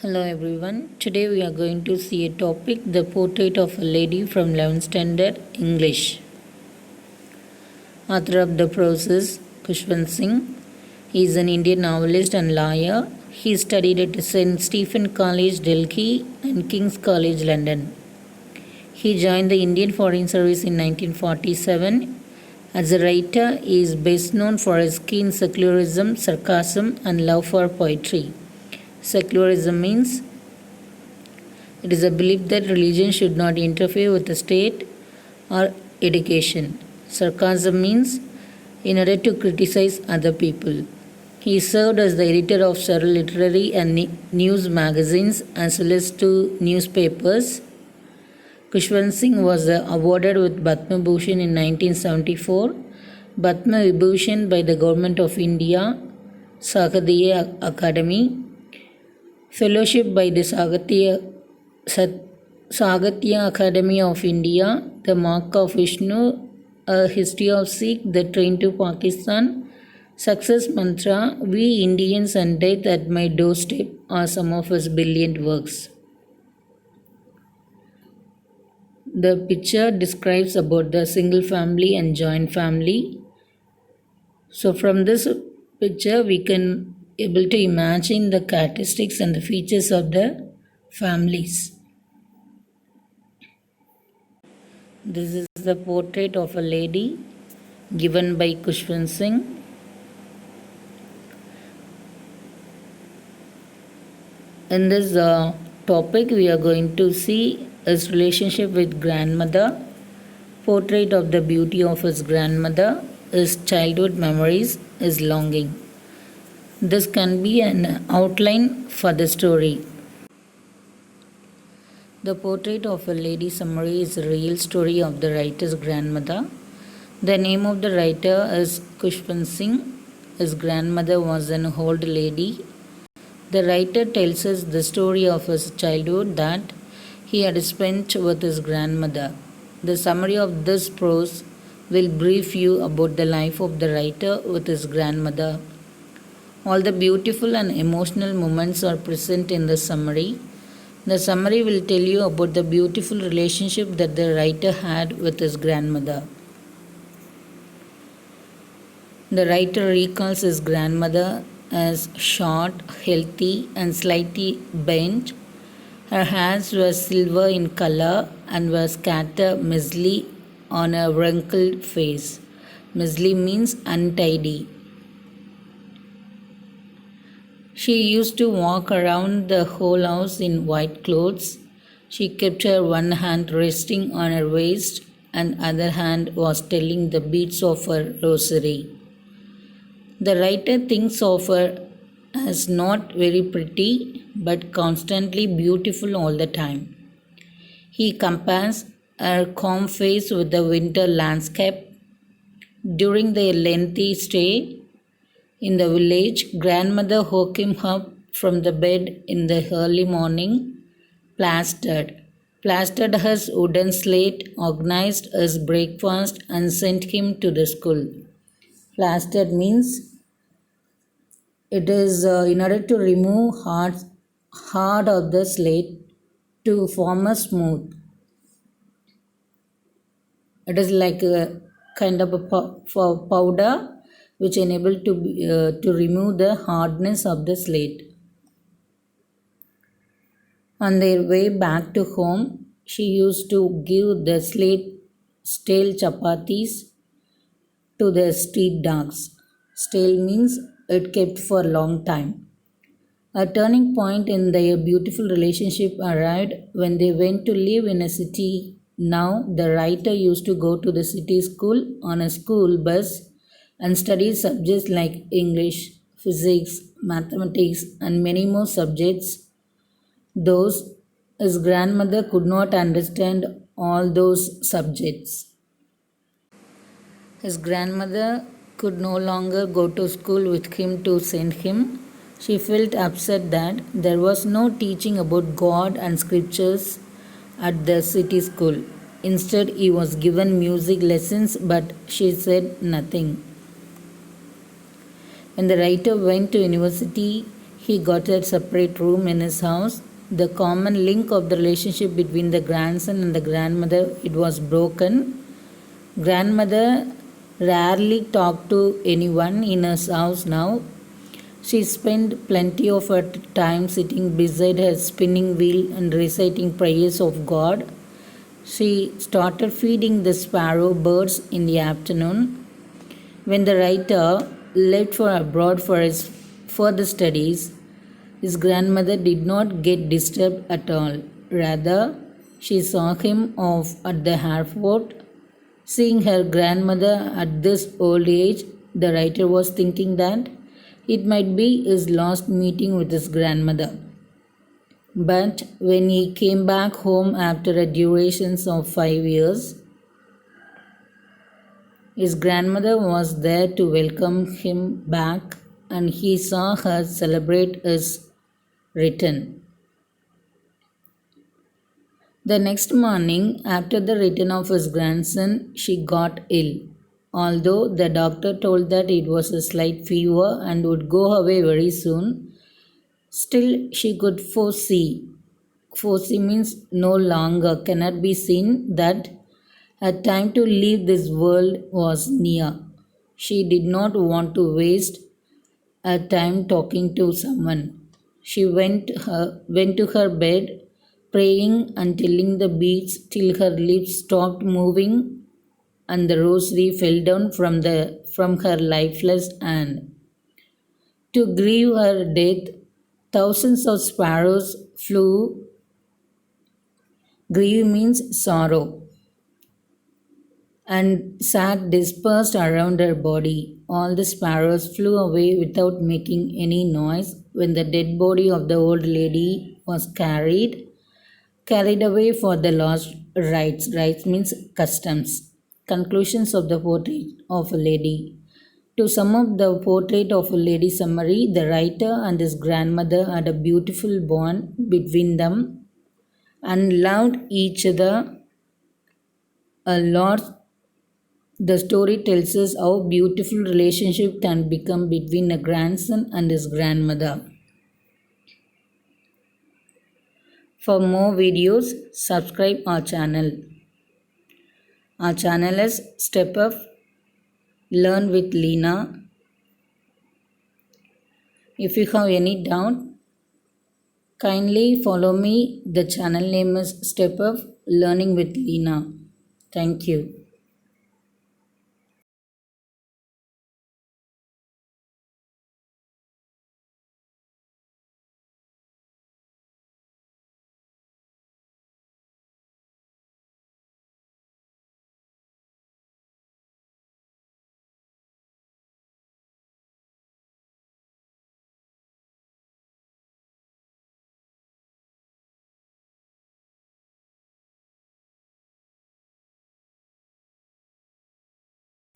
Hello everyone. Today we are going to see a topic, the portrait of a lady from 11th standard English. Author of the process, Khushwant Singh. He is an Indian novelist and lawyer. He studied at St. Stephen College, Delhi and King's College, London. He joined the Indian Foreign Service in 1947. As a writer, he is best known for his keen secularism, sarcasm and love for poetry. Secularism means it is a belief that religion should not interfere with the state or education. Sarcasm means in order to criticize other people. He served as the editor of several literary and news magazines as well as two newspapers. Khushwant Singh was awarded with Padma Bhushan in 1974, Padma Vibhushan by the Government of India, Sahitya Academy, Fellowship by the Sahitya Academy of India, the Mark of Vishnu, A History of Sikh, The Train to Pakistan, Success Mantra, We Indians and Death at My Doorstep are some of his brilliant works. The picture describes about the single family and joint family. So from this picture we can able to imagine the characteristics and the features of the families. This is the portrait of a lady given by Khushwant Singh. In this topic we are going to see his relationship with grandmother, portrait of the beauty of his grandmother, his childhood memories, his longing. This can be an outline for the story. The portrait of a lady summary is a real story of the writer's grandmother. The name of the writer is Khushwant Singh. His grandmother was an old lady. The writer tells us the story of his childhood that he had spent with his grandmother. The summary of this prose will brief you about the life of the writer with his grandmother. All the beautiful and emotional moments are present in the summary. The summary will tell you about the beautiful relationship that the writer had with his grandmother. The writer recalls his grandmother as short, healthy, and slightly bent. Her hands were silver in color and were scattered messily on her wrinkled face. Messily means untidy. She used to walk around the whole house in white clothes. She kept her one hand resting on her waist and other hand was telling the beads of her rosary. The writer thinks of her as not very pretty but constantly beautiful all the time. He compares her calm face with the winter landscape. During their lengthy stay in the village, grandmother woke him up from the bed in the early morning, plastered his wooden slate, organized his breakfast, and sent him to the school. Plastered means it is in order to remove hard of the slate to form a smooth. It is like a kind of a powder which enable to remove the hardness of the slate. On their way back to home, she used to give the stale chapatis to the street dogs. Stale means it kept for a long time. A turning point in their beautiful relationship arrived when they went to live in a city. Now, the writer used to go to the city school on a school bus and study subjects like English, physics, mathematics, and many more subjects. Those his grandmother could not understand all those subjects. His grandmother could no longer go to school with him to send him. She felt upset that there was no teaching about God and scriptures at the city school. Instead, he was given music lessons, but she said nothing. When the writer went to university, He got a separate room in his house. The common link of the relationship between the grandson and the grandmother, it was broken. Grandmother rarely talked to anyone in his house now. She spent plenty of her time sitting beside her spinning wheel and reciting prayers of God. She started feeding the sparrow birds in the afternoon. When the writer left for abroad for his further studies, his grandmother did not get disturbed at all. Rather, she saw him off at the airport. Seeing her grandmother at this old age, the writer was thinking that it might be his last meeting with his grandmother. But when he came back home after a duration of 5 years, his grandmother was there to welcome him back, and he saw her celebrate his return. The next morning, after the return of his grandson, she got ill. Although the doctor told that it was a slight fever and would go away very soon, still she could foresee means no longer, cannot be seen, that her time to leave this world was near. She did not want to waste her time talking to someone. She went to her bed, praying and telling the beads till her lips stopped moving and the rosary fell down from her lifeless hand. To grieve her death, thousands of sparrows flew. Grieve means sorrow, and sat dispersed around her body. All the sparrows flew away without making any noise when the dead body of the old lady was carried away for the last rites. Rites means customs. Conclusions of the portrait of a lady. To sum up the portrait of a lady summary, the writer and his grandmother had a beautiful bond between them and loved each other a lot. The story tells us how beautiful relationship can become between a grandson and his grandmother. For more videos, subscribe our channel. Our channel is Step Up Learn with Leena. If you have any doubt, kindly follow me. The channel name is Step Up Learning with Leena. Thank you.